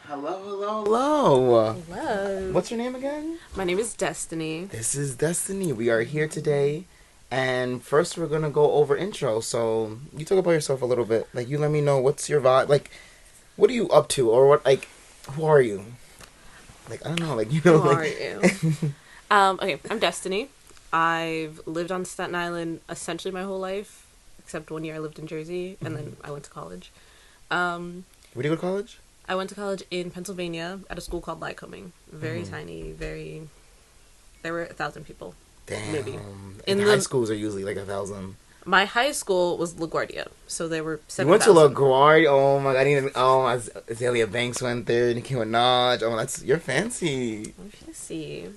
Hello, hello, hello. Hello. What's your name again? My name is Destiny. This is Destiny. We are here today. And first we're going to go over intro. So you talk about yourself a little bit. Like, you let me know what's your vibe. Like, what are you up to? Or what, like, who are you? Like, I don't know. Like, you know, Who like... are you? Okay, I'm Destiny. I've lived on Staten Island essentially my whole life. Except 1 year I lived in Jersey. And then I went to college. Where do you go to college? I went to college in Pennsylvania at a school called Lycoming. Very tiny, very... There were 1,000 people. Damn. Maybe. In high schools are usually like 1,000. My high school was LaGuardia, so there were 7,000. You went to LaGuardia? Oh my god, Azalea Banks went there, Nicki Minaj. Oh, you're fancy. I'm fancy.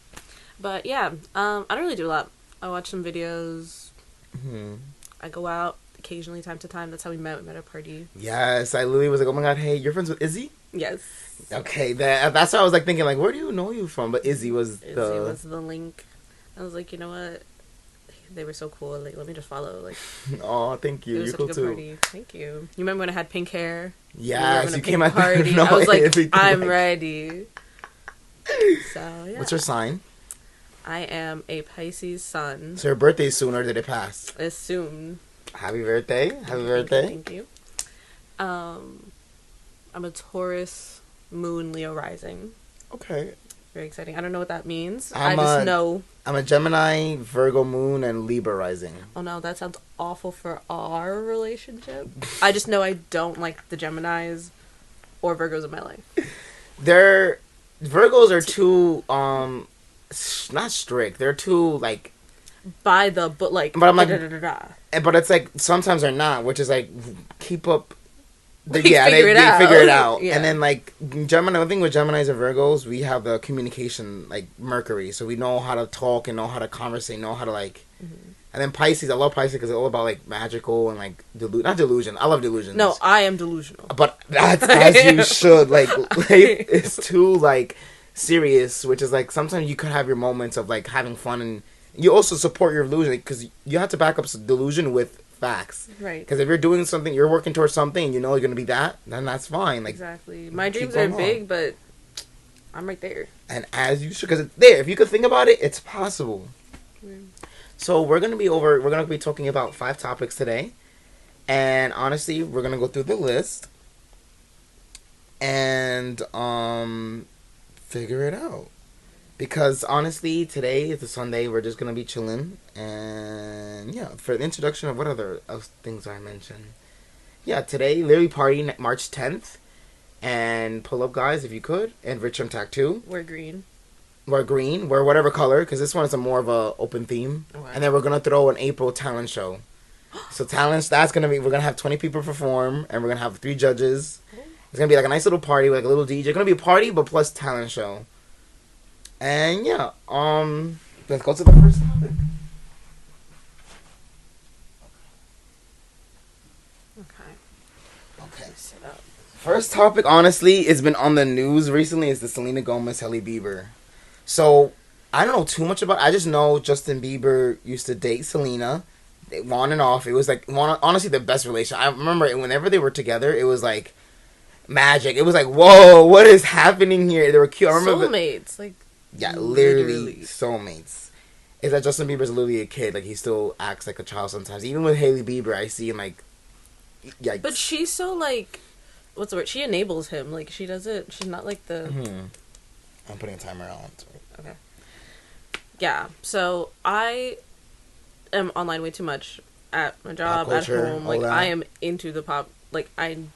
But yeah, I don't really do a lot. I watch some videos. Mm-hmm. I go out occasionally, time to time. That's how we met. We met at a party. Yes, I literally was like, oh my god, hey, you're friends with Izzy? Yes. Okay, that's why I was like thinking, like, where do you know you from? But Izzy was the link. I was like, you know what? They were so cool. Like, let me just follow. Like, oh, thank you. It was You're such cool a good too. Party. Thank you. You remember when I had pink hair? Yes, you came at at party. No, I was like, I'm like... ready. So yeah. What's your sign? I am a Pisces sun. So your birthday's soon, or did it pass? It's soon. Happy birthday! Happy birthday! Thank you. I'm a Taurus moon Leo rising. Okay. Very exciting. I don't know what that means. I just know. I'm a Gemini, Virgo moon, and Libra rising. Oh no, that sounds awful for our relationship. I just know I don't like the Geminis or Virgos in my life. Virgos are too not strict. They're too like by the book, like. But I'm like, but it's like sometimes they're not, which is like keep up. They figure it out. Yeah. And then like Gemini, the thing with Geminis and Virgos, we have the communication like Mercury, so we know how to talk and know how to conversate, know how to like. And then Pisces, I love Pisces because it's all about like magical and like not delusion. I love delusions. No, I am delusional. But that's as you should. Like life is too like serious, which is like sometimes you could have your moments of like having fun, and you also support your delusion because you have to back up delusion with facts. Right. Because if you're doing something, you're working towards something, and you know you're gonna be that, then that's fine. Like exactly. My dreams are big, but I'm right there. And as you should, because it's there. If you could think about it, it's possible. So we're gonna be talking about 5 topics today, and honestly, we're gonna go through the list and figure it out. Because honestly, today is a Sunday. We're just gonna be chilling, and yeah. For the introduction of what other things I mentioned, yeah. Today, literally party March 10th, and pull up guys if you could, and Richmond Tattoo. We're green. We're green. We're whatever color, because this one is a more of a open theme. Okay. And then we're gonna throw an April talent show. So talents, we're gonna have 20 people perform, and we're gonna have 3 judges. It's gonna be like a nice little party, like a little DJ. It's gonna be a party, but plus talent show. And yeah, let's go to the first topic. Okay. First topic, honestly, it's been on the news recently, is the Selena Gomez, HEYYY Bieber. So, I don't know too much about it. I just know Justin Bieber used to date Selena. They on and off. It was like, honestly, the best relation. I remember whenever they were together, it was like magic. It was like, whoa, what is happening here? They were cute. I remember soulmates, like. Yeah, literally soulmates. Is that Justin Bieber's literally a kid? Like, he still acts like a child sometimes. Even with HEYYY Bieber, I see him like, yikes. But she's so like, what's the word? She enables him. Like, she does it. She's not like the. I'm putting a timer on. Okay. Yeah. So I am online way too much at my job, at home. Like, I am into the pop. Like, I'm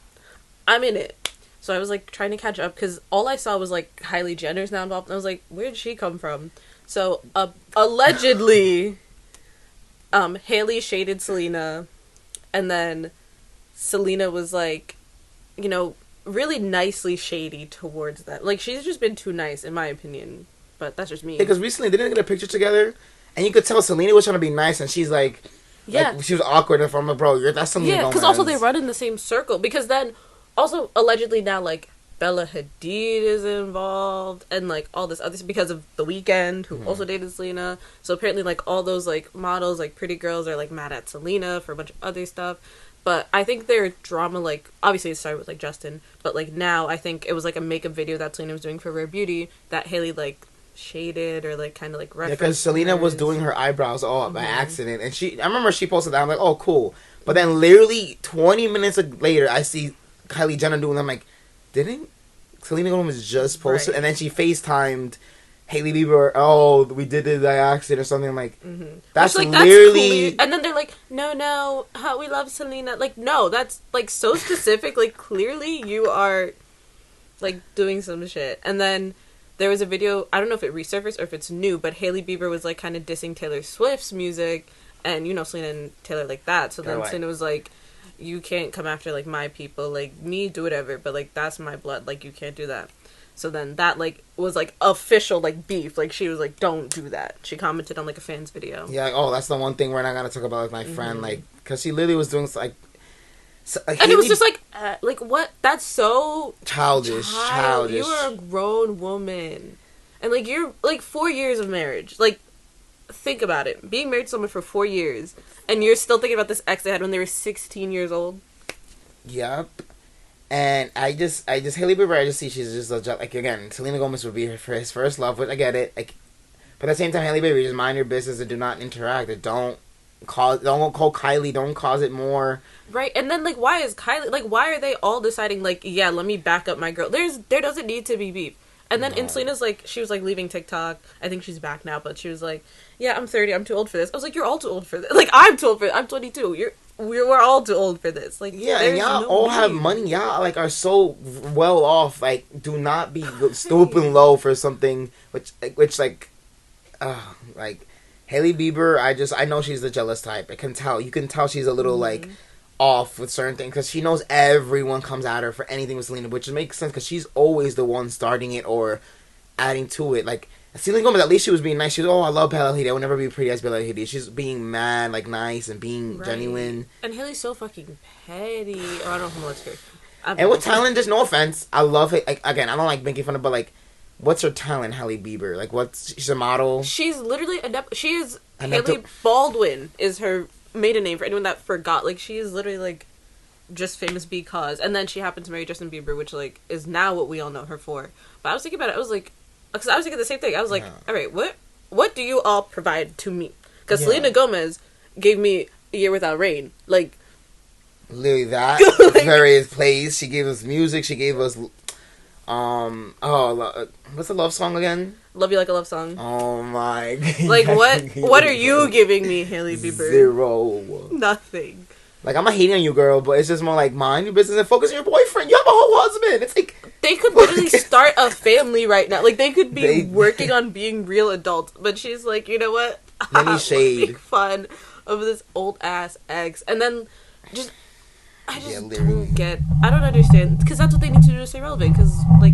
in it. So I was, like, trying to catch up, because all I saw was, like, Kylie Jenner's now involved, and I was like, where did she come from? So, allegedly, Hailey shaded Selena, and then Selena was, like, you know, really nicely shady towards that. Like, she's just been too nice, in my opinion, but that's just me. Because recently, they didn't get a picture together, and you could tell Selena was trying to be nice, and she's, like, she was awkward, and I'm like, bro, that's Selena Gomez. Yeah, because also they run in the same circle, because then... Also, allegedly now, like, Bella Hadid is involved, and like all this other because of The Weeknd, who also dated Selena. So apparently, like all those like models, like pretty girls, are like mad at Selena for a bunch of other stuff. But I think their drama, like obviously it started with like Justin, but like now I think it was like a makeup video that Selena was doing for Rare Beauty that Hailey like shaded or like kind of like referenced. Yeah, because Selena was doing her eyebrows all by accident, and I remember she posted that. I'm like, oh cool. But then literally 20 minutes later, I see Kylie Jenner doing. I'm like, didn't Selena Gomez just posted? Right. And then she FaceTimed Hailey Bieber. Oh, we did it by accident or something. I'm like, that's like, literally. That's and then they're like, no, we love Selena. Like, no, that's like so specific. Like, clearly you are like doing some shit. And then there was a video. I don't know if it resurfaced or if it's new, but Hailey Bieber was like kind of dissing Taylor Swift's music, and Selena and Taylor like that. So then Selena was like, you can't come after like my people, like me, do whatever, but like that's my blood, like you can't do that. So then that like was like official like beef, like she was like, don't do that. She commented on like a fan's video. Yeah, like, oh, that's the one thing we're not gonna talk about with my friend, like because she literally was doing like and Hailey, it was just like what? That's so childish. You are a grown woman, and like you're like 4 years of marriage, like. Think about it. Being married to someone for 4 years, and you're still thinking about this ex they had when they were 16 years old. Yep. And I just Hailey Bieber, I just see she's just like, again, Selena Gomez would be his first love, but I get it. Like, but at the same time, Hailey Bieber, just mind your business and do not interact. Don't call Kylie. Don't cause it more. Right. And then like, why is Kylie like? Why are they all deciding like, yeah, let me back up my girl? There doesn't need to be beef. And then in Selena's, like, she was, like, leaving TikTok. I think she's back now, but she was like, yeah, I'm 30. I'm too old for this. I was like, you're all too old for this. Like, I'm too old for it. I'm 22. We're all too old for this. Like, yeah, and y'all all have money. Y'all, like, are so well off. Like, do not be stooping low for something which like, Hailey Bieber, I know she's the jealous type. I can tell. You can tell she's a little, like, off with certain things because she knows everyone comes at her for anything with Selena, which makes sense because she's always the one starting it or adding to it. Like Selena Gomez, at least she was being nice. She was, oh, I love Bella Hadid. I would never be pretty as Bella Hadid. She's being mad, like nice and being genuine. And Hailey's so fucking petty. Oh, I don't know what's her. And with talent, just no offense, I love it. Like, again, I don't like making fun of, but like, what's her talent, Hailey Bieber? Like, she's a model. She's literally she is Hailey Baldwin is her maiden name for anyone that forgot. Like, she is literally like just famous because, and then she happened to marry Justin Bieber, which like is now what we all know her for. But I was thinking about it, I was like, because I was thinking the same thing. I was like, all right, what do you all provide to me? Because Selena Gomez gave me A Year Without Rain, like literally that like, various plays. She gave us music. She gave us what's the love song again? Love You Like a Love Song. Oh my god. Like what are you giving me, Hailey Bieber? Zero. Nothing. Like, I'm not hating on you, girl, but it's just more like, mind your business and focus on your boyfriend. You have a whole husband. It's like, they could literally start a family right now. Like, they could be working on being real adults, but she's like, you know what? Let me shade. Make fun of this old ass ex, and then I don't understand, because that's what they need to do to stay relevant. Because like,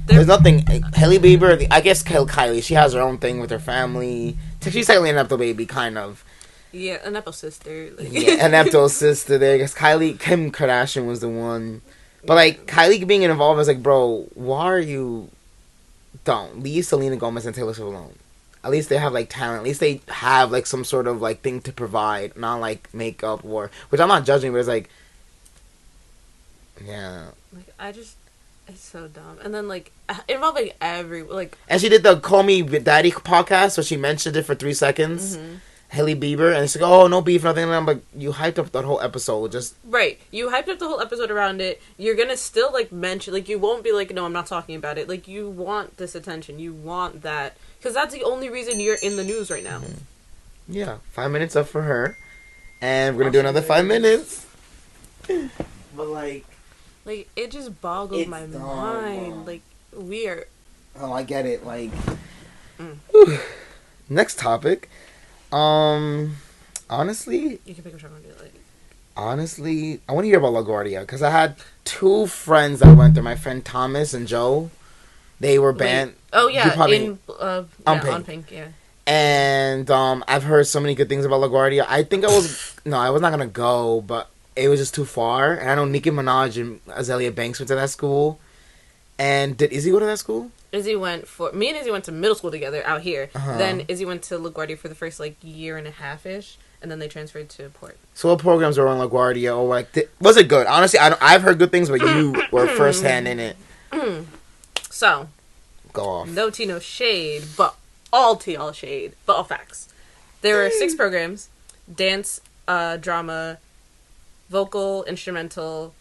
there's nothing. Hailey Bieber, I guess Kylie, she has her own thing with her family. She's technically an Nepo baby, kind of. Yeah, a Nepo sister. Like. Yeah, a Nepo sister there. Because Kim Kardashian was the one. But like, Kylie being involved is like, bro, why are you? Don't leave Selena Gomez and Taylor Swift alone. At least they have like talent. At least they have like some sort of like thing to provide, not like makeup or, which I'm not judging, but it's like, yeah. Like, it's so dumb. And then like involving like. And she did the Call Me Daddy podcast, so she mentioned it for 3 seconds. Mm-hmm. Hailey Bieber, and it's like, oh, no beef, nothing. But you hyped up that whole episode, just right. You hyped up the whole episode around it. You're gonna still like mention, like, you won't be like, no, I'm not talking about it. Like, you want this attention, you want that, because that's the only reason you're in the news right now. Mm-hmm. Yeah, 5 minutes up for her, and we're gonna do another 5 minutes. But like it just boggles my mind. Like, we are. Oh, I get it. Like, next topic. Honestly, you can pick which one you like. Honestly, I want to hear about LaGuardia because I had 2 friends that went there. My friend Thomas and Joe, they were banned. Wait. Oh yeah, on Pink, yeah. And I've heard so many good things about LaGuardia. I think I was not gonna go, but it was just too far. And I know Nicki Minaj and Azalea Banks went to that school, And did Izzy go to that school? Me and Izzy went to middle school together out here. Then Izzy went to LaGuardia for the first like year and a half-ish, and then they transferred to Port. So what programs were on LaGuardia? Or like, was it good? Honestly, I've heard good things, but you were firsthand in it. So, go off. No tea, no shade, but all tea, all shade, but all facts. There were 6 programs: dance, drama, vocal, instrumental,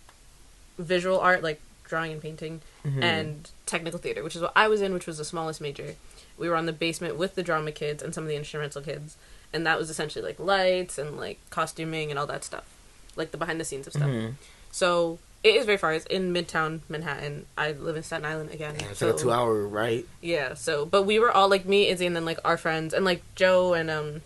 visual art, like drawing and painting, and technical theater, which is what I was in, which was the smallest major. We were on the basement with the drama kids and some of the instrumental kids, and that was essentially like lights and like costuming and all that stuff, like the behind the scenes of stuff. So it is very far. It's in Midtown Manhattan. I live in Staten Island again. Yeah, it's like a 2-hour, right? Yeah. So, but we were all like me, Izzy, and then like our friends, and like Joe and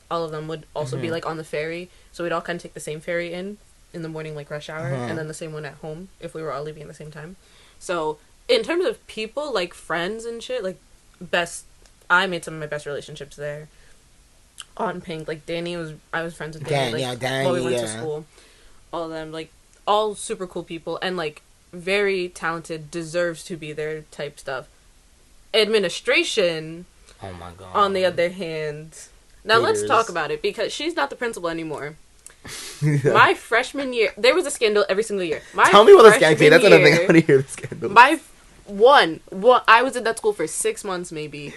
all of them would also be like on the ferry. So we'd all kind of take the same ferry in the morning, like rush hour, and then the same one at home if we were all leaving at the same time. So in terms of people, like friends and shit, like I made some of my best relationships there. On Pink, like I was friends with Danny, Danny, while we went to school. All of them, like, all super cool people, and like very talented, deserves to be there type stuff. Administration, oh my god. On the other hand, now let's talk about it, because she's not the principal anymore. My freshman year, there was a scandal every single year. Tell me what the scandal is. That's another thing I want to hear. The scandal. I was in that school for 6 months, maybe.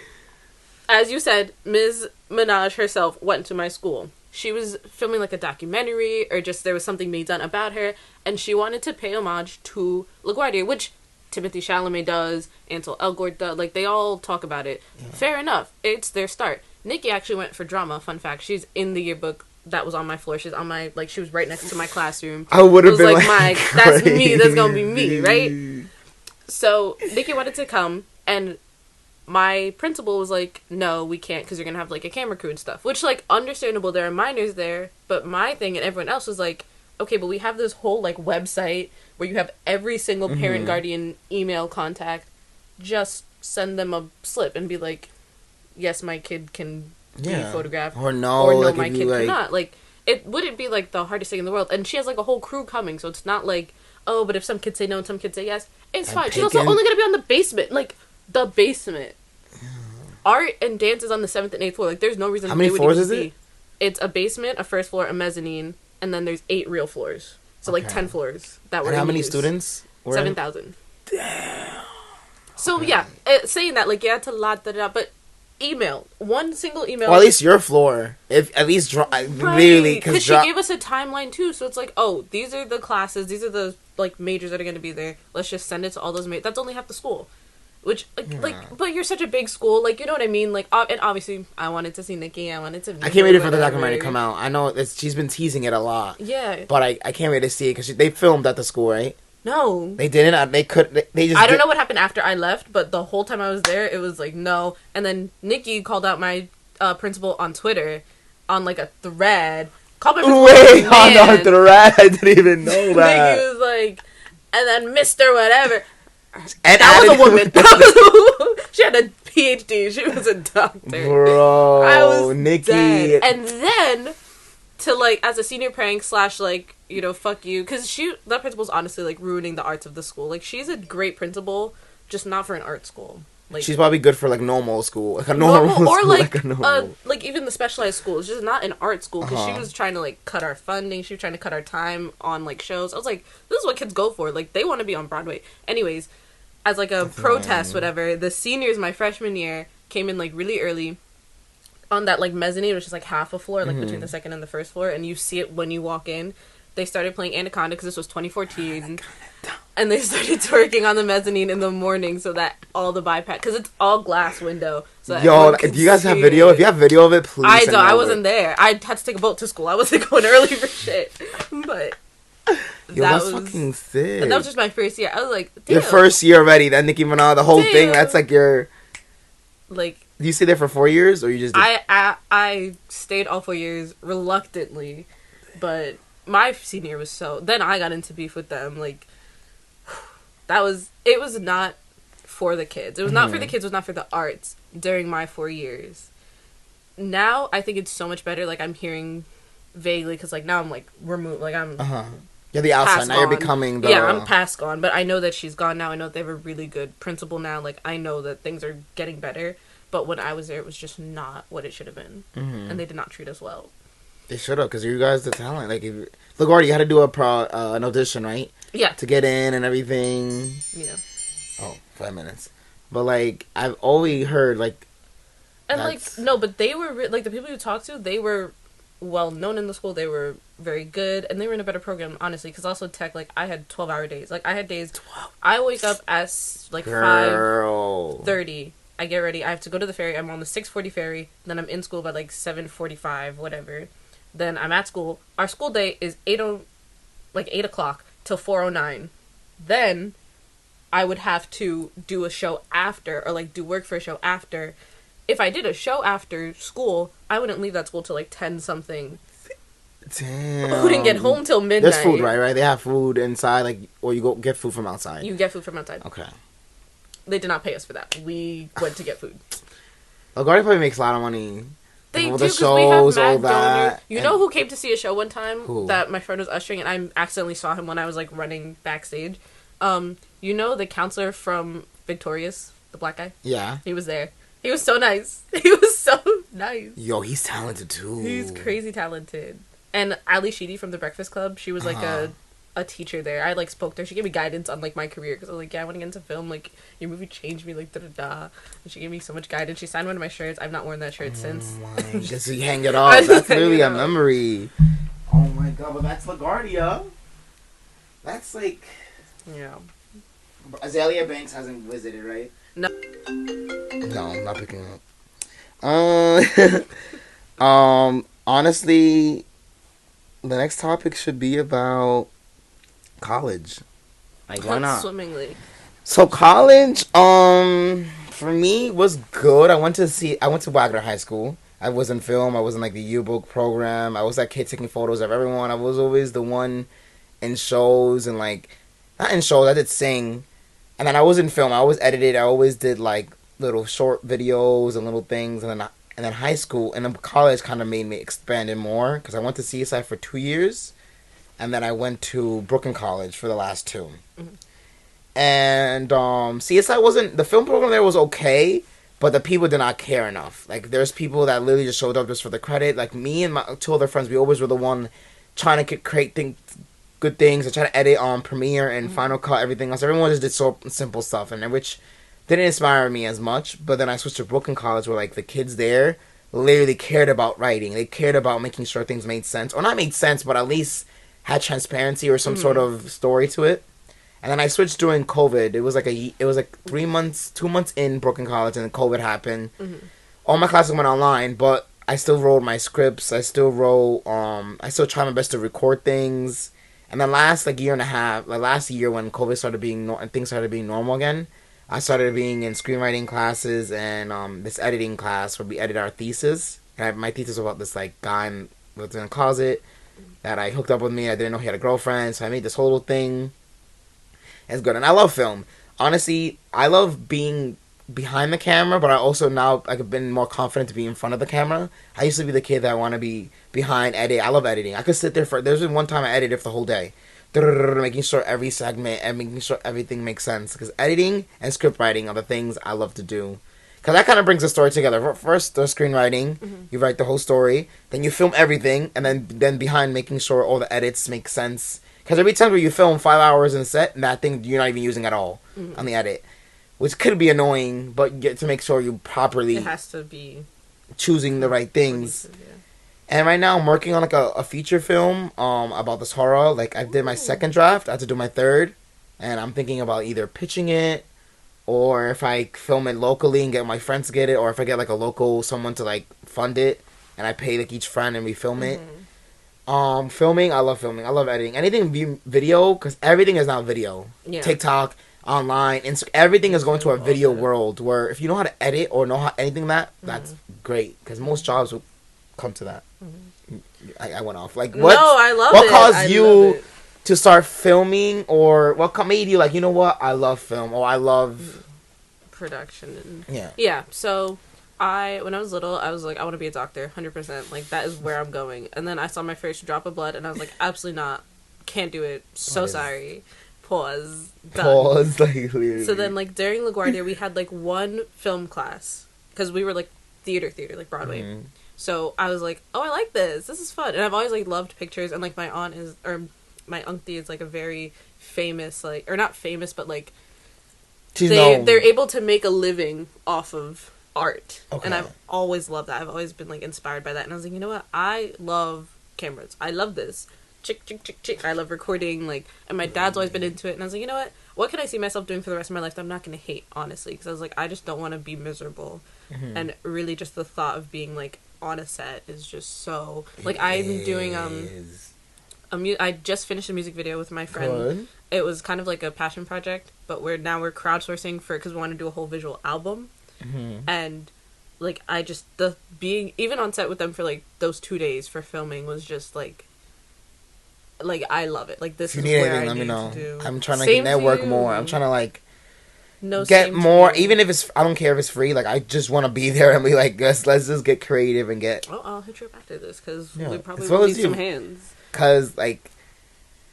As you said, Ms. Minaj herself went to my school. She was filming like a documentary, or just there was something being done about her, and she wanted to pay homage to LaGuardia, which Timothée Chalamet does, Ansel Elgort does. Like, they all talk about it. Yeah. Fair enough. It's their start. Nikki actually went for drama. Fun fact. She's in the yearbook that was on my floor. She's on my, like, she was right next to my classroom. I would have been like that's me. That's gonna be me, right? So Nikki wanted to come, and my principal was like, no, we can't, because you're gonna have like a camera crew and stuff, which, like, understandable, there are minors there, but my thing and everyone else was like, okay, but we have this whole like website where you have every single parent guardian email contact. Just send them a slip and be like, yes, my kid can be photographed, or no, like, my kid cannot. Like, it wouldn't be like the hardest thing in the world, and she has like a whole crew coming, so it's not like, oh, but if some kids say no and some kids say yes, it's fine. She's also only gonna be on the basement, like the basement. Art and dance is on the 7th and 8th floor. Like, there's no reason. How many floors is it? It's a basement, a first floor, a mezzanine, and then there's 8 real floors. So like 10 floors that were. And how many students? 7,000. Damn. So yeah, saying that, like, yeah, it's a lot, but email, one single email. Well, at least your floor, if at least really, because she gave us a timeline too. So it's like, oh, these are the classes, these are the like majors that are going to be there. Let's just send it to all those majors. That's only half the school. Which, like, but you're such a big school, like, you know what I mean? Like, and obviously, I wanted to see Nikki, I wanted to meet I can't wait for the documentary to come out. I know she's been teasing it a lot. Yeah. But I can't wait to see it, because they filmed at the school, right? No. They didn't? They just... I don't know what happened after I left, but the whole time I was there, it was like, no. And then Nikki called out my principal on Twitter, on, like, a thread. Called my principal Wait, on a thread? I didn't even know that. Nikki was like, and then Mr. Whatever... And that was a woman. She had a PhD. She was a doctor. Bro, I was Nikki. Dead. And then, to, like, as a senior prank / like, you know, fuck you. Because that principal's honestly, like, ruining the arts of the school. Like, she's a great principal, just not for an art school. Like, she's probably good for, like, normal school. Like a normal school. Or, like even the specialized school. It's just not an art school. Because she was trying to, like, cut our funding. She was trying to cut our time on, like, shows. I was like, this is what kids go for. Like, they want to be on Broadway. Anyways, as, like, a protest, whatever, the seniors my freshman year came in, like, really early on that, like, mezzanine, which is, like, half a floor, like, between the second and the first floor, and you see it when you walk in. They started playing Anaconda, because this was 2014, and they started twerking on the mezzanine in the morning so that all the bypass, because it's all glass window. So yo, do you guys have video? If you have video of it, please I don't. I wasn't there. I had to take a boat to school. I wasn't going early for shit. But... Yo, that's fucking sick. And that was just my first year. I was like, damn. Your first year already, that Nicki Minaj, the whole thing, that's like your... Like... Do you stay there for 4 years, or you just... I stayed all 4 years, reluctantly, but my senior year was so... Then I got into beef with them, like... It was not for the kids. It was not for the kids, it was not for the arts during my 4 years. Now, I think it's so much better, like, I'm hearing... vaguely, because, like, now I'm, like, removed, like, I'm You're the outside. Now you're becoming the... Yeah, I'm past gone, but I know that she's gone now. I know they have a really good principal now. Like, I know that things are getting better. But when I was there, it was just not what it should have been. Mm-hmm. And they did not treat us well. They should have, because you guys the talent. Like, LaGuardia, you had to do an audition, right? Yeah. To get in and everything. Yeah. Oh, 5 minutes. But, like, I've always heard, like... And, like, no, but they were... Like, the people you talked to, they were well known in the school. They were very good, and they were in a better program, honestly, because also tech, like, I had 12-hour days. Like, I had days... 12. I wake up at, like, 5:30. I get ready. I have to go to the ferry. I'm on the 6:40 ferry. Then I'm in school by, like, 7:45, whatever. Then I'm at school. Our school day is 8 o'clock till 4:09. Then I would have to do a show after, or, like, do work for a show after. If I did a show after school, I wouldn't leave that school till, like, 10-something. Damn. I wouldn't get home till midnight. There's food, right? They have food inside, like, or you go get food from outside. You get food from outside. Okay. They did not pay us for that. We went to get food. LaGuardia probably makes a lot of money. They do, the because we have mad donors. You and know who came to see a show one time? Who? That my friend was ushering, and I accidentally saw him when I was, like, running backstage. You know the counselor from Victorious? The black guy? Yeah. He was there. He was so nice. He was so nice. Yo, he's talented, too. He's crazy talented. And Ali Sheedy from The Breakfast Club, she was, like, a teacher there. I, like, spoke to her. She gave me guidance on, like, my career, because I was like, yeah, I want to get into film. Like, your movie changed me, like, da-da-da. And she gave me so much guidance. She signed one of my shirts. I've not worn that shirt since. Oh, my. Just you hang it off. That's really a memory. Oh, my God. But that's LaGuardia. That's, like... Yeah. Azalea Banks hasn't visited, right? No. No, I'm not picking up. Honestly, the next topic should be about college. Like, why not? Swimmingly. So college, for me was good. I went to Wagner High School. I was in film. I was in, like, the yearbook program. I was that kid taking photos of everyone. I was always the one in shows and, like, not in shows. I did sing. And then I was in film. I always edited. I always did, like, little short videos and little things. And then high school and then college kind of made me expand it more, because I went to CSI for 2 years. And then I went to Brooklyn College for the last 2. Mm-hmm. And CSI wasn't... The film program there was okay, but the people did not care enough. Like, there's people that literally just showed up just for the credit. Like, me and my 2 other friends, we always were the one trying to create good things. I try to edit on Premiere and Final Cut, everything else. Everyone just did so simple stuff, and which didn't inspire me as much. But then I switched to Brooklyn College, where, like, the kids there literally cared about writing. They cared about making sure things made sense. Or not made sense, but at least had transparency or some sort of story to it. And then I switched during COVID. It was like 3 months, 2 months in Brooklyn College, and then COVID happened. Mm-hmm. All my classes went online, but I still wrote my scripts. I still tried my best to record things. And then last, like, year and a half, like, last year when COVID started being, things started being normal again, I started being in screenwriting classes and this editing class where we edit our thesis. And my thesis was about this, like, guy in a closet that I hooked up with me. I didn't know he had a girlfriend, so I made this whole little thing. It's good. And I love film. Honestly, I love being behind the camera, but I also now, like, I've been more confident to be in front of the camera. I used to be the kid that I want to be behind, edit. I love editing. I could sit there there's been one time I edited for the whole day. Making sure every segment and making sure everything makes sense. Because editing and script writing are the things I love to do. Because that kind of brings the story together. First, the screenwriting. Mm-hmm. You write the whole story. Then you film everything. And then behind making sure all the edits make sense. Because every time where you film 5 hours in set, and that thing you're not even using at all on the edit. Which could be annoying, but you get to make sure you properly... It has to be... choosing the right things. And right now I'm working on, like, a feature film about this horror. Like, I did my second draft. I have to do my third. And I'm thinking about either pitching it, or if I film it locally and get my friends to get it, or if I get, like, a local someone to, like, fund it, and I pay, like, each friend and we film it. Filming, I love filming. I love editing. Anything video, because everything is now video. Yeah. TikTok, online, everything is going to a video world, where if you know how to edit or know how anything that's great, because most jobs will come to that. I went off. Like, what? No, I love what caused you to start filming, or what made you, like, you know what? I love film, or I love production. And, yeah. So when I was little, I was like, I want to be a doctor, 100%. Like, that is where I'm going. And then I saw my first drop of blood, and I was like, absolutely not. can't do it. So sorry. Pause. Done. Pause. Like, literally. So then, like, during LaGuardia, we had, like, one film class. Because we were, like, theater, like, Broadway. Mm-hmm. So I was like, oh, I like this. This is fun. And I've always, like, loved pictures. And, like, my auntie is, like, a very famous, like, or not famous, but, like, they're able to make a living off of art. Okay. And I've always loved that. I've always been, like, inspired by that. And I was like, you know what? I love cameras. I love this. Chick. I love recording, like, and my dad's always been into it. And I was like, you know what can I see myself doing for the rest of my life that I'm not going to hate, honestly? Because I was like, I just don't want to be miserable. Mm-hmm. And really just the thought of being, like, on a set is just so, like, I'm doing, I just finished a music video with my friend. Good. It was kind of like a passion project, but we're crowdsourcing for it because we want to do a whole visual album. Mm-hmm. And, like, being even on set with them for, like, those 2 days for filming was just, like, I love it. Like, this is where I need to do. I'm trying to network more. I'm trying to, like, get more. Even if it's, I don't care if it's free. Like, I just want to be there and be like, let's just get creative and get. Oh, I'll hit you up after this because we probably will need some hands. Because, like,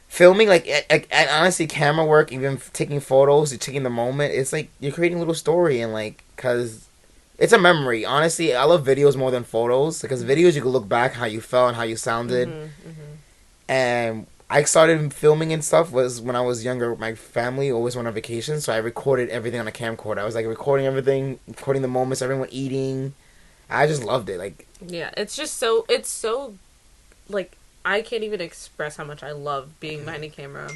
filming, like, and honestly, camera work, even taking photos, you're taking the moment. It's like you're creating a little story and, like, because it's a memory. Honestly, I love videos more than photos because videos you can look back how you felt and how you sounded. Mm-hmm, mm-hmm. And I started filming and stuff was when I was younger. My family always went on vacation, so I recorded everything on a camcorder. I was like recording everything, recording the moments, everyone eating. I just loved it. Like, yeah, it's so like, I can't even express how much I love being behind a camera.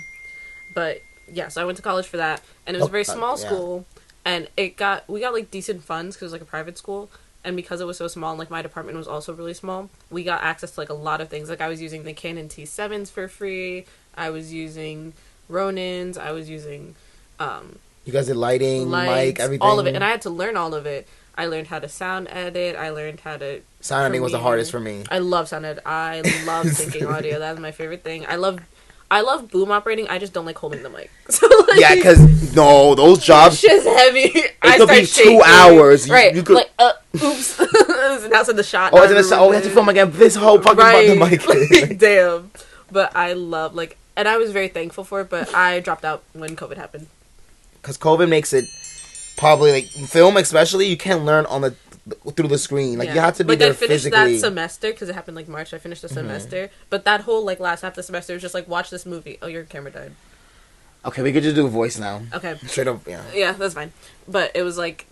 But yeah, so I went to college for that, and it was a very small school, and we got like decent funds because it was like a private school. And because it was so small, and, like, my department was also really small, we got access to, like, a lot of things. Like, I was using the Canon T7s for free. I was using Ronins. I was using, you guys did lighting, mic, everything? All of it. And I had to learn all of it. I learned how to sound edit. I learned how to... Sound editing was the hardest for me. I love sound edit. I love syncing audio. That's my favorite thing. I love boom operating. I just don't like holding the mic. So, like, yeah, because those jobs. Shit's heavy. It could be 2 hours. Right. You could, like, oops. Now it's in the shot. Oh, it's in the shot. Oh, we have to film again. This whole fucking about the mic. Like, damn. But I love, like, and I was very thankful for it. But I dropped out when COVID happened. Because COVID makes it probably, like, film especially. You can't learn through the screen. Like, you have to be there physically. I finished that semester because it happened, like, March. I finished the semester. But that whole, like, last half of the semester was just, like, watch this movie. Oh, your camera died. Okay, we could just do a voice now. Okay. Straight up, yeah. Yeah, that's fine. But it was, like,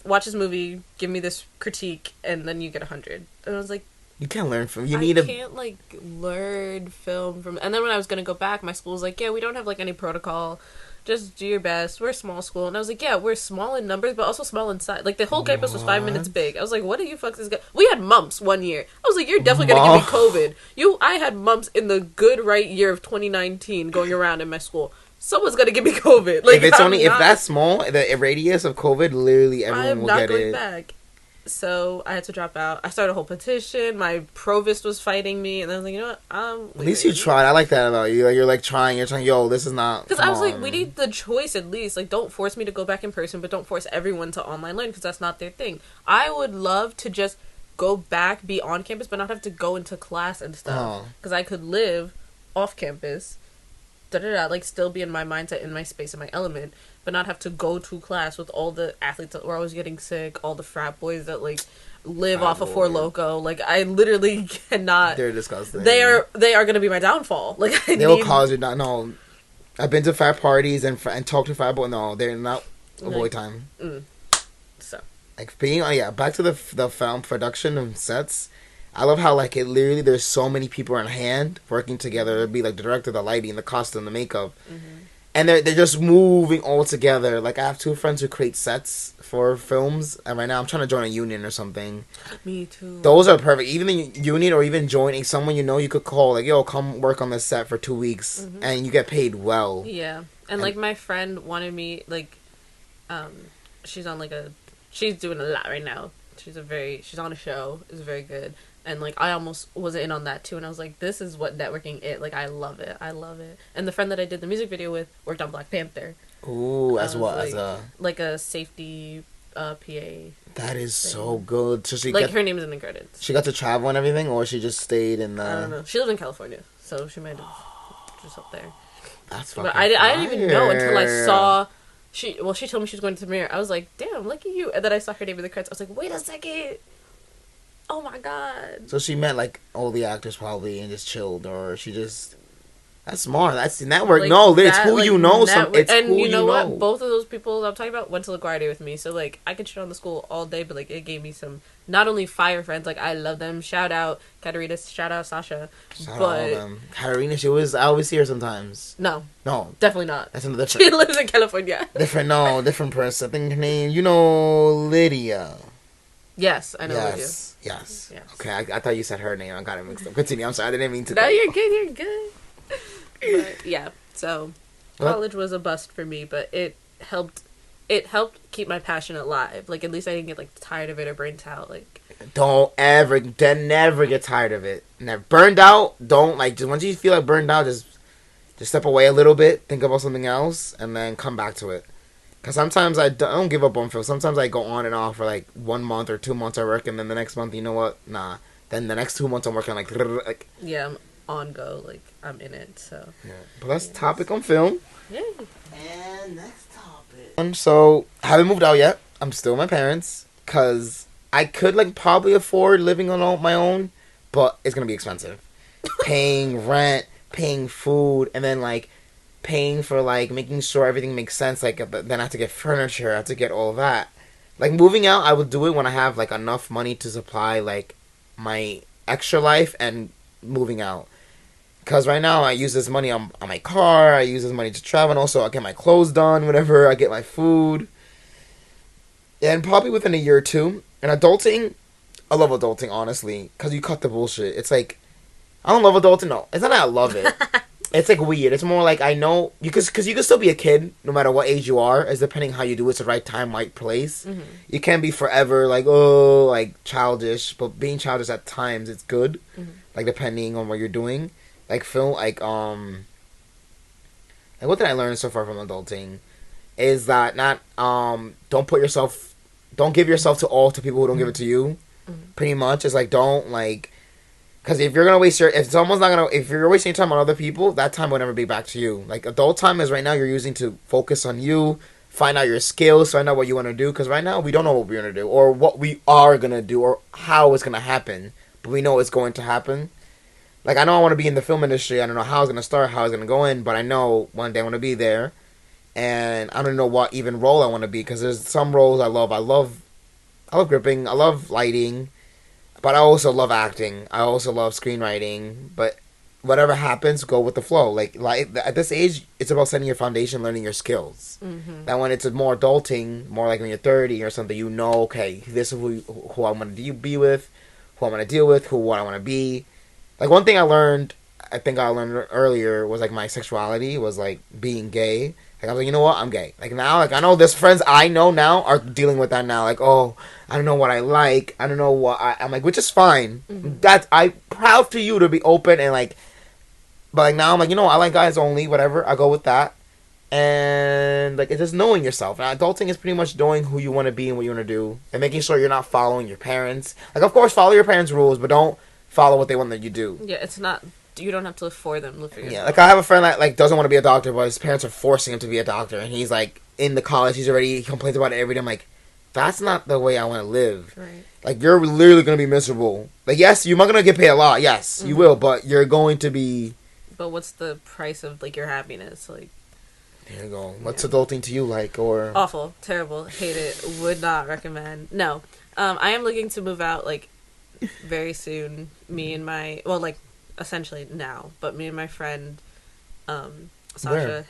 watch this movie, give me this critique, and then you get 100. And I was like... You can't learn from... I can't, like, learn film from... And then when I was going to go back, my school was like, yeah, we don't have, like, any protocol. Just do your best. We're a small school. And I was like, yeah, we're small in numbers, but also small in size. Like, the whole campus was 5 minutes big. I was like, what are you fucks? We had mumps one year. I was like, you're definitely going to give me COVID. I had mumps in the good right year of 2019 going around in my school. Someone's going to give me COVID. Like, if that's small, the radius of COVID, literally everyone will get it. I'm not going back. So I had to drop out. I started a whole petition. My provost was fighting me, and I was like, you know what? At least you tried. I like that about you. Like, you're like trying. You're trying. Yo, this is not. Because I was like, we need the choice at least. Like, don't force me to go back in person, but don't force everyone to online learn because that's not their thing. I would love to just go back, be on campus, but not have to go into class and stuff. Because I could live off campus, like still be in my mindset, in my space, in my element. But not have to go to class with all the athletes that were always getting sick, all the frat boys that, like, live off of Four Loko. Like, I literally cannot... They're disgusting. They are going to be my downfall. Like, They'll cause you not... No. I've been to frat parties and talked to frat boys. No, they're not avoid time. So. Like, back to the film production of sets. I love how, like, it literally, there's so many people on hand working together. It'd be, like, the director, the lighting, the costume, the makeup. Mm-hmm. And they're just moving all together. Like, I have 2 friends who create sets for films. And right now, I'm trying to join a union or something. Me too. Those are perfect. Even the union or even joining someone you could call. Like, yo, come work on this set for 2 weeks. Mm-hmm. And you get paid well. Yeah. And, like, my friend wanted me, like, she's on, like, she's doing a lot right now. She's on a show. It's very good. And, like, I almost was in on that, too. And I was like, this is what networking is. Like, I love it. I love it. And the friend that I did the music video with worked on Black Panther. Ooh, as what? Like, as a... Like a safety PA. That is thing. So good. So her name is in the credits. She got to travel and everything? Or she just stayed in the... I don't know. She lived in California. So she might have... actress up there. That's fucking But I didn't even know until I saw... She told me she was going to the premiere. I was like, damn, look at you. And then I saw her name in the credits. I was like, wait a second. Oh my god. So she met like all the actors probably and just chilled, or she just... That's smart. That's network. Like, no, it's who you know. It's and who you know what? Both of those people I'm talking about went to LaGuardia with me. So, like, I could shit on the school all day, but, like, it gave me some, not only fire friends, like, I love them. Shout out Katarina. Shout out Sasha. Shout out all of them. Katarina, I always see her sometimes. No. No. Definitely not. That's another different. She lives in California. different person. I think her name, Lydia. Yes, I know Lydia. Yes. Okay, I thought you said her name. I got it mixed up. Continue. I'm sorry. I didn't mean to. No, you're good. But yeah, so college was a bust for me, but it helped keep my passion alive. Like, at least I didn't get, like, tired of it or burnt out. Like, never get tired of it. Never burned out. Don't, like, just once you feel like burned out, just step away a little bit, think about something else, and then come back to it. Because sometimes I don't give up on film. Sometimes I go on and off for like 1 month or 2 months I work, and then the next month, you know what? Nah. Then the next 2 months I'm working like yeah, I'm on go. Like, I'm in it. So yeah. But that's topic on film. Yay. And next topic. So I haven't moved out yet. I'm still with my parents because I could like probably afford living on my own, but it's gonna be expensive. Paying rent, paying food, and then like paying for like making sure everything makes sense. Like then I have to get furniture. I have to get all that. Like moving out, I would do it when I have like enough money to supply like my extra life and moving out. Because right now I use this money on my car. I use this money to travel. And also I get my clothes done. Whatever. I get my food. And probably within a year or two. And adulting, I love adulting honestly. Because you cut the bullshit. It's like I don't love adulting. No, it's not that I love it. It's like weird. It's more like I know because you can still be a kid no matter what age you are. It's depending how you do it. It's the right time, right place. Mm-hmm. You can't be forever like childish, but being childish at times it's good. Mm-hmm. Like depending on what you're doing, like film, like what did I learn so far from adulting? Is that not don't give yourself to people who don't give it to you. Mm-hmm. Pretty much, it's like don't like. Because if you're gonna if you're wasting your time on other people, that time will never be back to you. Like adult time is right now you're using to focus on you, find out your skills, find out what you want to do. Because right now we don't know what we're gonna do or what we are gonna do or how it's gonna happen, but we know it's going to happen. Like I know I want to be in the film industry. I don't know how it's gonna start, how it's gonna go in, but I know one day I want to be there, and I don't know what even role I want to be. Because there's some roles I love. I love gripping. I love lighting. But I also love acting. I also love screenwriting. But whatever happens, go with the flow. Like at this age, it's about setting your foundation, learning your skills. Mm-hmm. That when it's more adulting, more like when you're 30 or something, you know, okay, this is who I'm going to be with, who I'm going to deal with, what I want to be. Like one thing I think I learned earlier was like my sexuality was like being gay. Like I was like, you know what, I'm gay. Like now, like I know there's friends I know now are dealing with that now. Like, oh, I don't know what I like. I don't know what I'm like, which is fine. Mm-hmm. I'm proud for you to be open and like, but like now I'm like, you know, I like guys only. Whatever, I go with that. And like it's just knowing yourself. And adulting is pretty much knowing who you want to be and what you want to do, and making sure you're not following your parents. Like, of course, follow your parents' rules, but don't follow what they want that you do. Yeah, it's not. You don't have to live for them. Live for yourself. Yeah, like I have a friend that like doesn't want to be a doctor, but his parents are forcing him to be a doctor, and he's like in the college. He complains about it every day. I'm like, that's not the way I want to live. Right. Like you're literally gonna be miserable. Like yes, you're not gonna get paid a lot. Yes, you will, but you're going to be. But what's the price of like your happiness? Like. There you go. What's adulting to you like? Or awful, terrible, hate it, would not recommend. No, I am looking to move out like very soon. Me and my like. Essentially now, but me and my friend Sasha,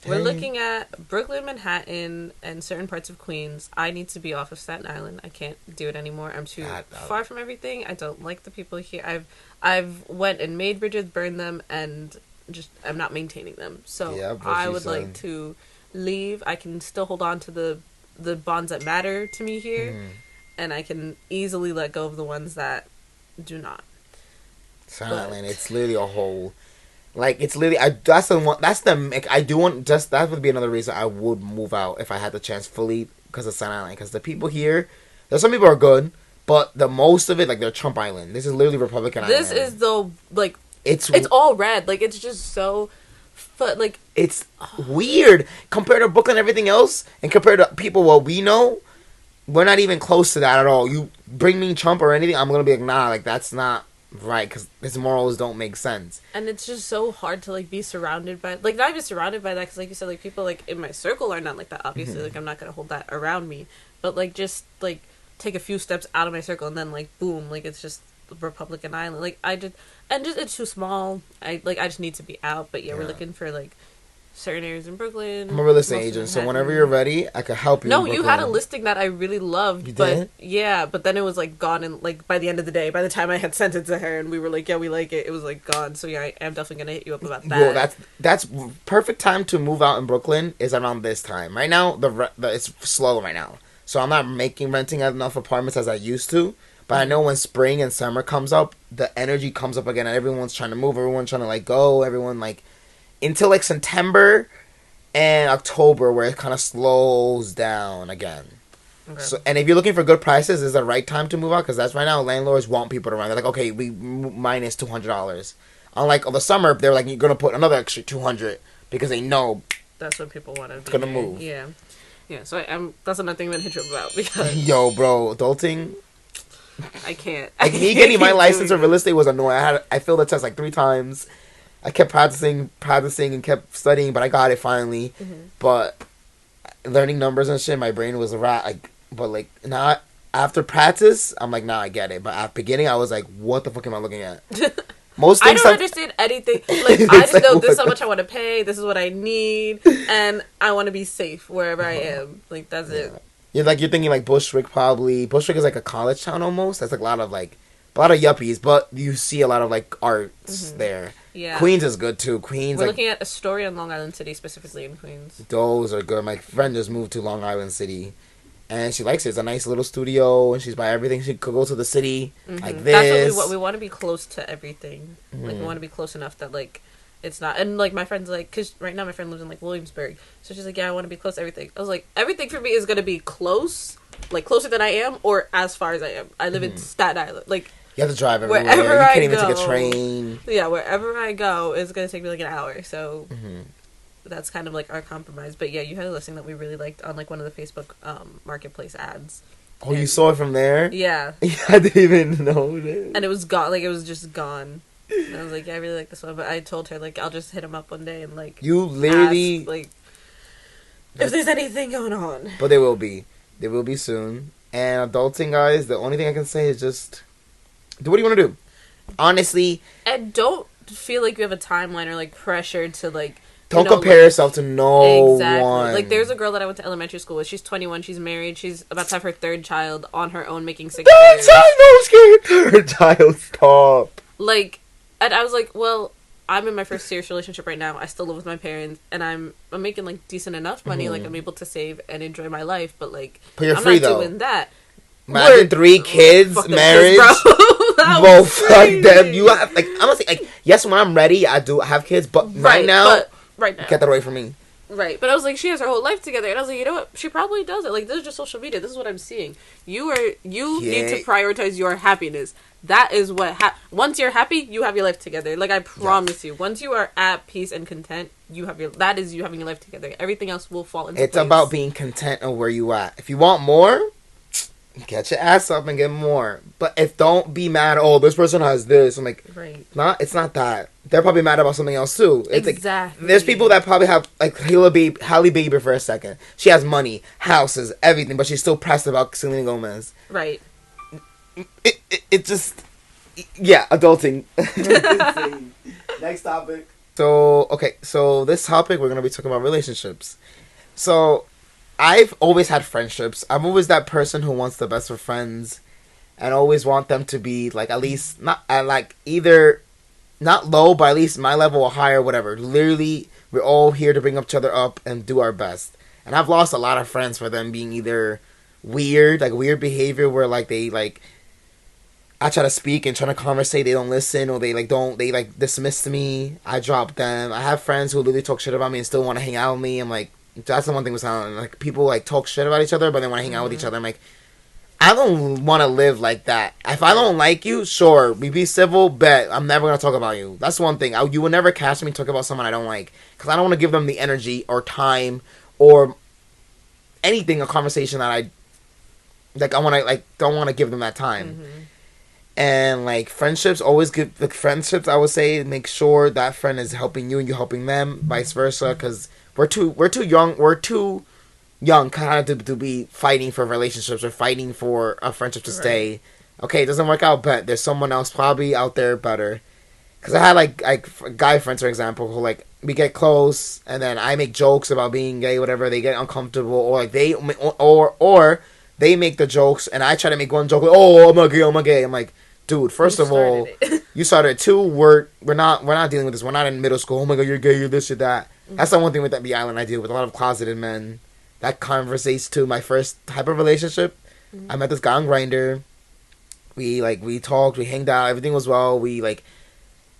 we're looking at Brooklyn, Manhattan, and certain parts of Queens. I need to be off of Staten Island. I can't do it anymore. I'm too far from everything. I don't like the people here. I've went and made bridges, burned them, and just I'm not maintaining them. So I would like to leave. I can still hold on to the bonds that matter to me here, and I can easily let go of the ones that do not. Silent. It's literally a whole, like it's literally. That's the one. That's the. I do want just that would be another reason I would move out if I had the chance fully because of Staten Island. Because the people here, there's some people are good, but the most of it like they're Trump Island. This is literally Republican Island. This is the like It's all red. Like, it's just so... But, like... It's weird. Compared to Brooklyn and everything else, and compared to people what we know, we're not even close to that at all. You bring me Trump or anything, I'm going to be like, nah, like, that's not right, because his morals don't make sense. And it's just so hard to, like, be surrounded by... Like, not even surrounded by that, because, like you said, like, people, like, in my circle are not like that, obviously. Like, I'm not going to hold that around me. But, like, just, like, take a few steps out of my circle, and then, like, boom, like, it's just Republican Island. Like, it's too small. I just need to be out. But yeah, we're looking for like certain areas in Brooklyn. I'm a real estate agent, so whenever you're ready, I could help you. No, you had a listing that I really loved. You but did? Yeah, but then it was like gone, and like by the end of the day, by the time I had sent it to her and we were like, yeah, we like it, it was like gone. So yeah, I am definitely gonna hit you up about that. Yo, that's perfect time to move out in Brooklyn is around this time. Right now, it's slow right now, so I'm not renting enough apartments as I used to. But I know when spring and summer comes up, the energy comes up again, and everyone's trying to move, everyone's trying to, like, go, everyone, like, until, like, September and October, where it kind of slows down again. Okay. So, and if you're looking for good prices, is the right time to move out, because that's right now, landlords want people to rent. They're like, okay, we minus $200. Unlike the summer, they're like, you're going to put another extra $200, because they know that's what people want to it's going to move. Yeah. Yeah, so that's another thing I'm going to hit you up about, because... Yo, bro, adulting... I can't. Like, me getting my license for real estate was annoying. I failed the test like 3 times. I kept practicing, and kept studying, but I got it finally. Mm-hmm. But learning numbers and shit, my brain was a rat. Like, but like now, after practice, I'm like, nah, I get it. But at the beginning, I was like, what the fuck am I looking at? Most things I don't understand anything. Like, I just know this is how much I want to pay. This is what I need, and I want to be safe wherever I am. Like, that's it. You're thinking like Bushwick probably. Bushwick is like a college town almost. That's like a lot of yuppies, but you see a lot of like arts there. Yeah. Queens is good too. Queens. We're looking at Astoria and Long Island City, specifically in Queens. Those are good. My friend just moved to Long Island City, and she likes it. It's a nice little studio, and she's by everything. She could go to the city like this. That's what we want to be close to everything. Like, we want to be close enough that like. It's not, and like my friend's like, because right now my friend lives in like Williamsburg, so she's like, yeah, I want to be close to everything. I was like, everything for me is gonna be close, like closer than I am, or as far as I am. I live in Staten Island, like you have to drive everywhere. Wherever you can't even take a train. Yeah, wherever I go, it's gonna take me like an hour. So that's kind of like our compromise. But yeah, you had a listing that we really liked on like one of the Facebook marketplace ads. Oh, and you saw it from there? Yeah. I didn't even know that. And it was gone. Like, it was just gone. And I was like, yeah, I really like this one. But I told her, like, I'll just hit him up one day and, like, you literally ask, like, if there's anything going on. But there will be. There will be soon. And adulting, guys, the only thing I can say is just do what you want to do. Honestly. And don't feel like you have a timeline or, like, pressure to, like, don't compare yourself to no one. Like, there's a girl that I went to elementary school with. She's 21. She's married. She's about to have her 3rd child on her own, making 6 figures. Third child, stop. Like, and I was like, well, I'm in my first serious relationship right now. I still live with my parents, and I'm making, like, decent enough money. Like, I'm able to save and enjoy my life, but, like, but you're I'm free, not doing that. Imagine 3 kids, marriage. Bro, fuck them. You have, like, I'm gonna say, like, yes, when I'm ready, I have kids, but right now, get that away from me. Right, but I was like, she has her whole life together, and I was like, you know what? She probably does it. Like, this is just social media. This is what I'm seeing. You need to prioritize your happiness. That is what once you're happy, you have your life together. Like, I promise you, once you are at peace and content, that is you having your life together. Everything else will fall into place. It's about being content of where you at. If you want more, get your ass up and get more. But don't be mad. Oh, this person has this. I'm like, right. It's not that. They're probably mad about something else too. It's exactly. Like, there's people that probably have like Halle Bieber for a second. She has money, houses, everything, but she's still pressed about Selena Gomez. Right. It just, yeah, adulting. Next topic. So this topic we're gonna be talking about relationships. So I've always had friendships. I'm always that person who wants the best for friends, and always want them to be like at least not like either not low, but at least my level or higher, whatever. Literally, we're all here to bring each other up and do our best. And I've lost a lot of friends for them being either weird behavior where like they like I try to speak and try to conversate, they don't listen, or they dismiss me. I drop them. I have friends who literally talk shit about me and still want to hang out with me. I'm like, that's the one thing with sound. Like, people like talk shit about each other, but they want to hang out with each other. I'm like, I don't want to live like that. If I don't like you, sure, we be civil, bet I'm never going to talk about you. That's one thing. You will never catch me talk about someone I don't like. Because I don't want to give them the energy or time or anything, a conversation that I, like, I want to, like, don't want to give them that time. Mm-hmm. And, like, friendships, always give, like, friendships, I would say, make sure that friend is helping you and you helping them, vice versa, because we're too young kind of to be fighting for relationships or fighting for a friendship to stay. Okay, it doesn't work out, but there's someone else probably out there better. Because I had like guy friends, for example, who like we get close and then I make jokes about being gay, whatever. They get uncomfortable, or like or they make the jokes and I try to make one joke. Like, oh, I'm a gay. I'm like, dude, first of all, you started it. Two, we're not dealing with this. We're not in middle school. Oh my god, you're gay. You're this. You're that. Mm-hmm. That's the one thing with the island I deal with. A lot of closeted men. That conversates to my first type of relationship. Mm-hmm. I met this guy on Grindr. We talked, we hanged out, everything was well. We like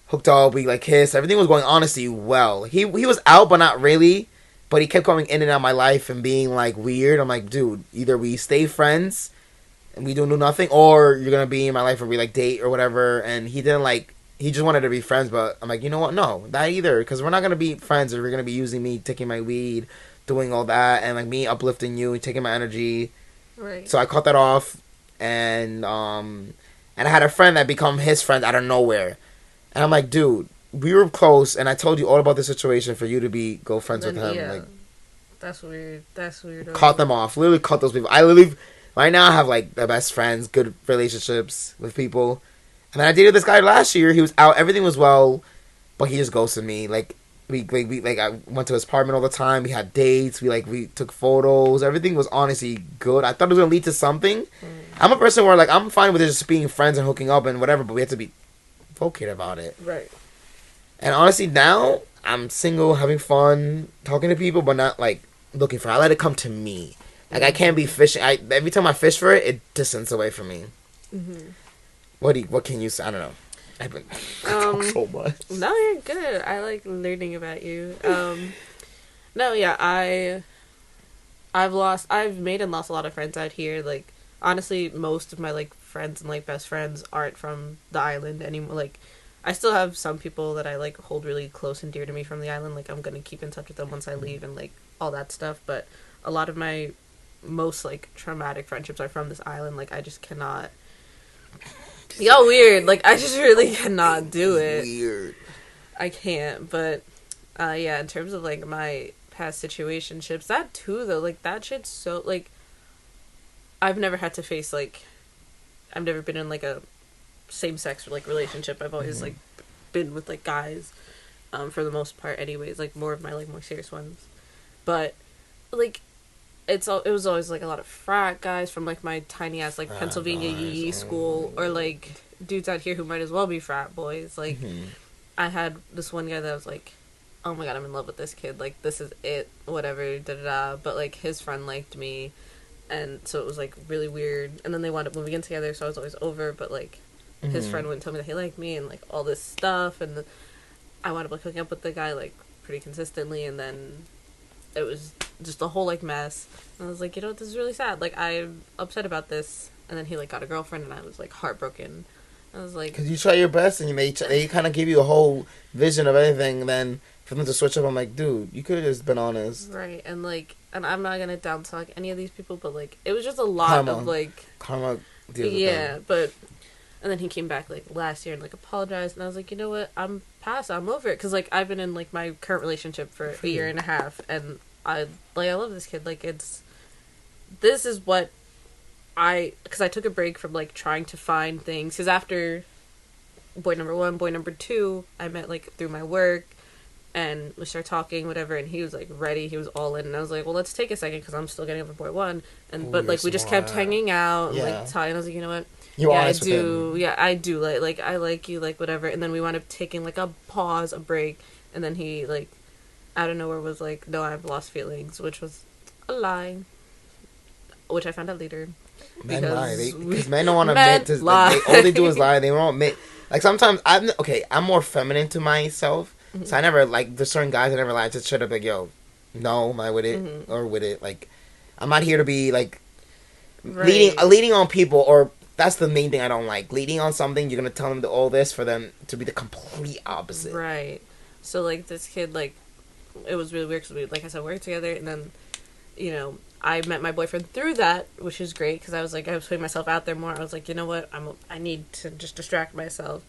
hooked up, we like kissed. Everything was going honestly well. He was out, but not really. But he kept coming in and out of my life and being like weird. I'm like, dude, either we stay friends and we don't do nothing, or you're gonna be in my life and we like date or whatever. And he didn't like. He just wanted to be friends, but I'm like, you know what? No, not either, because we're not gonna be friends if you're gonna be using me, taking my weed, doing all that, and like me uplifting you and taking my energy. Right. So I cut that off, and I had a friend that become his friend out of nowhere, and I'm like, dude, we were close, and I told you all about the situation for you to go friends with him. Yeah. Like, that's weird. That's weird. Cut them off. Literally cut those people. I literally right now I have like the best friends, good relationships with people, and then I dated this guy last year. He was out, everything was well, but he just ghosted me. Like. We I went to his apartment all the time. We had dates. We took photos. Everything was honestly good. I thought it was gonna lead to something. I'm a person where like I'm fine with just being friends and hooking up and whatever, but we have to be focused about it. Right. And honestly, now I'm single, having fun, talking to people, but not like looking for. I let it come to me. Like I can't be fishing. Every time I fish for it, it distance away from me. Mm-hmm. What can you say? I don't know. I've been so much. No, you're good. I like learning about you. No, yeah, I've made and lost a lot of friends out here. Like, honestly, most of my like friends and like best friends aren't from the island anymore. Like, I still have some people that I like hold really close and dear to me from the island. Like, I'm gonna keep in touch with them once I leave and like all that stuff. But a lot of my most like traumatic friendships are from this island. Like, I just cannot. Y'all weird. Like, I just really cannot do it. Weird. I can't. But, yeah, in terms of, like, my past situationships, that too, though, like, that shit's so, like, I've never had to face, like, I've never been in, like, a same-sex, like, relationship. I've always, like, been with, like, guys, for the most part, anyways. Like, more of my, like, more serious ones. But, like... It was always like a lot of frat guys from like my tiny ass like Pennsylvania HEYYY school, or like dudes out here who might as well be frat boys. Like I had this one guy that was like, oh my god, I'm in love with this kid, like this is it, whatever, da da da. But like his friend liked me, and so it was like really weird. And then they wound up moving in together, so I was always over. But like his friend wouldn't tell me that he liked me, and like all this stuff, and I wound up like hooking up with the guy like pretty consistently, and then it was just a whole like mess. And I was like, you know what, this is really sad. Like, I'm upset about this. And then he like got a girlfriend, and I was like heartbroken. I was like, because you try your best, and they kind of give you a whole vision of everything, and then for them to switch up, I'm like, dude, you could have just been honest. Right. And like, and I'm not gonna down talk any of these people, but like, it was just a lot of like karma. Yeah, but. And then he came back, like, last year and, like, apologized. And I was like, you know what? I'm past. I'm over it. Because, like, I've been in, like, my current relationship for a year and a half. And I love this kid. Like, this is what because I took a break from, like, trying to find things. Because after boy number 1, boy number 2, I met, like, through my work. And we started talking, whatever. And he was, like, ready. He was all in. And I was like, well, let's take a second. Because I'm still getting over boy 1. But, like, we just kept hanging out. And, like, talking. I was like, you know what? I do. Yeah, I do. Like, I like you, like, whatever. And then we wound up taking, like, a pause, a break. And then he, like, out of nowhere was like, no, I've lost feelings, which was a lie. Which I found out later. Men lie. Because men don't want to admit. Like, all they do is lie. They won't admit. Like, sometimes, I'm more feminine to myself. Mm-hmm. So I never, like, there's certain guys I never lie. I just straight up like, yo, no, am I with it? Mm-hmm. Or with it. Like, I'm not here to be, like, leading on people, or that's the main thing I don't like. Leading on something, you're gonna tell them all this for them to be the complete opposite. Right. So like this kid, like it was really weird because we, like I said, worked together, and then I met my boyfriend through that, which is great because I was putting myself out there more. I was like, you know what, I need to just distract myself,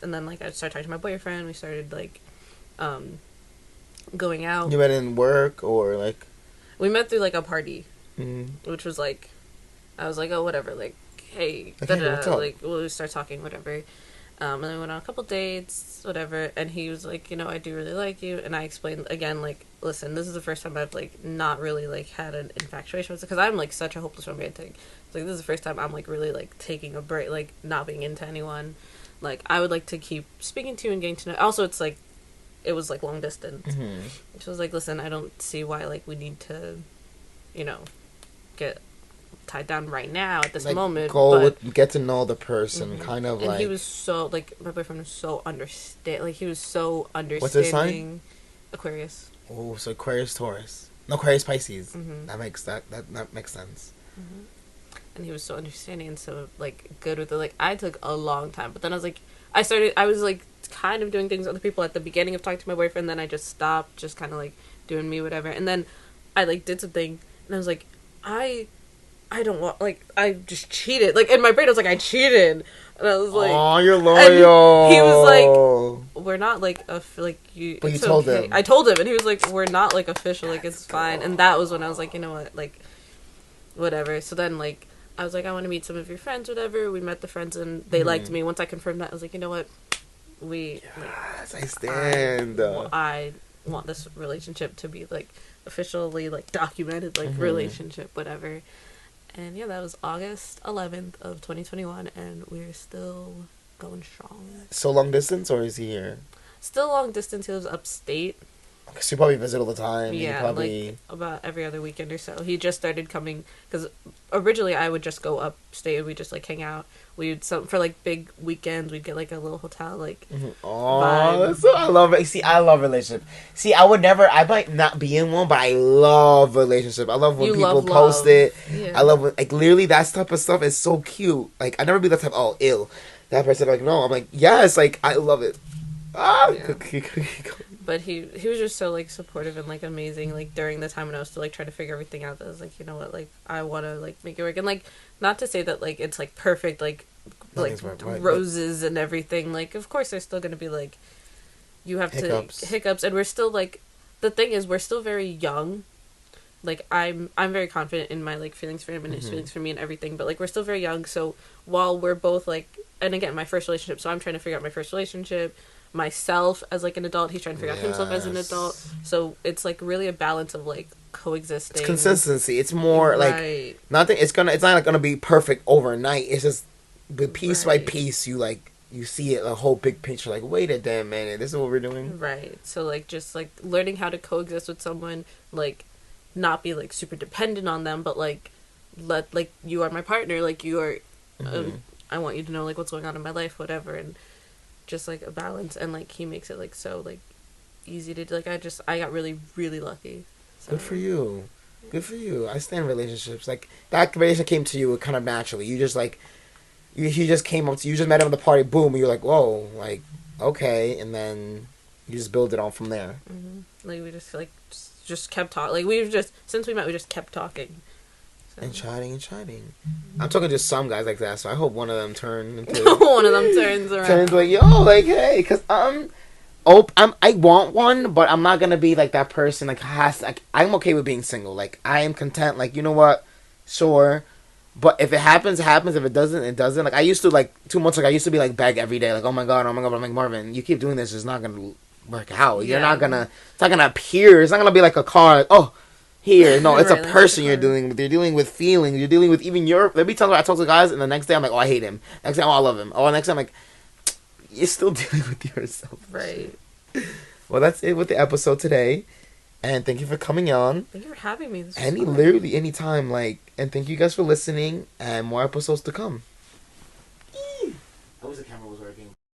and then like I started talking to my boyfriend. We started like going out. You met in work or like? We met through like a party, which was like, I was like, oh whatever, like hey, like we'll start talking, whatever. And then we went on a couple dates, whatever, and he was like, I do really like you, and I explained again, like, listen, this is the first time I've, like, not really, like, had an infatuation with it, because I'm, like, such a hopeless romantic. It's like, this is the first time I'm, like, really, like, taking a break, like, not being into anyone. Like, I would like to keep speaking to you and getting to know. Also, it's, like, it was, like, long distance. So I was like, listen, I don't see why, like, we need to, get tied down right now at this moment. Get to know the person, kind of and like. he was so, like, my boyfriend was so he was so understanding. What's his sign? Aquarius. Oh, so Aquarius, Taurus. No, Aquarius, Pisces. That makes that makes sense. And he was so understanding and so, like, good with it. Like, I took a long time, but then I was like, I was like kind of doing things with other people at the beginning of talking to my boyfriend, then I just stopped, just kind of like doing me, whatever. And then I like did something, and I was like, I don't want, like, I just cheated. Like, in my brain, I was like, I cheated. And I was like... Oh, you're loyal. He was like, we're not, like, you... But you told him. I told him, and he was like, we're not, like, official. Like, it's fine. And that was when I was like, you know what? Like, whatever. So then, like, I was like, I want to meet some of your friends, whatever. We met the friends, and they liked me. Once I confirmed that, I was like, you know what? Yes, I stand. I want this relationship to be, like, officially, like, documented, like, relationship, whatever. And yeah, that was August 11th of 2021, and we're still going strong. So long distance, or is he here? Still long distance. He lives upstate. So you probably visit all the time. Yeah, like about every other weekend or so. He just started coming, because originally I would just go upstate and we'd just like hang out. We'd for like big weekends, we'd get like a little hotel, like. Oh, so I love it. See, I love relationship. See, I might not be in one, but I love relationship. I love when people post it. Yeah. I love when, like, literally that type of stuff is so cute. Like, I never be that type. Oh, ill. That person, like, no. I'm like, yes. Like, I love it. Yeah. But he was just so, like, supportive and, like, amazing, like, during the time when I was still, like, trying to figure everything out. That I was like, you know what, like, I want to, like, make it work. And, like, not to say that, like, it's, like, perfect, like roses and everything. Like, of course there's still going to be, like, you have hiccups. And we're still, like, the thing is, we're still very young. Like, I'm very confident in my, like, feelings for him and his feelings for me and everything. But, like, we're still very young. So while we're both, like, and again, my first relationship. So I'm trying to figure out my first relationship. Myself as like an adult, he's trying to figure out himself as an adult, so it's like really a balance of like coexisting. It's consistency. It's more like nothing. It's not like gonna be perfect overnight. It's just piece by piece. You see it, a whole big picture. Like, wait a damn minute, this is what we're doing. Right. So like just like learning how to coexist with someone, like not be like super dependent on them, but like like you are my partner. Like you are. I want you to know like what's going on in my life, whatever, and. Just like a balance, and like he makes it like so like easy to do. Like I got really really lucky. So. Good for you. I stand in relationships. Like that relationship came to you kind of naturally. You just like he just came up to you. You just met him at the party. Boom. And you're like, whoa, like okay, and then you just build it on from there. Like we just kept talking. Like we've just since we met, we just kept talking. And chatting. I'm talking to some guys like that, so I hope one of them turns around. Turns like, yo, like, hey, because I want one, but I'm not gonna be like that person. Like, I'm okay with being single. Like, I am content. Like, you know what? Sure, but if it happens, it happens. If it doesn't, it doesn't. Like, I used to 2 months ago. I used to be like beg every day. Like, oh my god. I'm like, Marvin, you keep doing this, it's not gonna work out. You're not gonna. It's not gonna appear. It's not gonna be like a car. Like, oh. Here, no, it's a person you're dealing with. You're dealing with feelings. You're dealing with even there'll be times where I talk to guys, and the next day I'm like, oh, I hate him. Next day, oh, I love him. Oh, next day I'm like, you're still dealing with yourself. Right. Well, that's it with the episode today. And thank you for coming on. Thank you for having me. Literally anytime. And thank you guys for listening, and more episodes to come.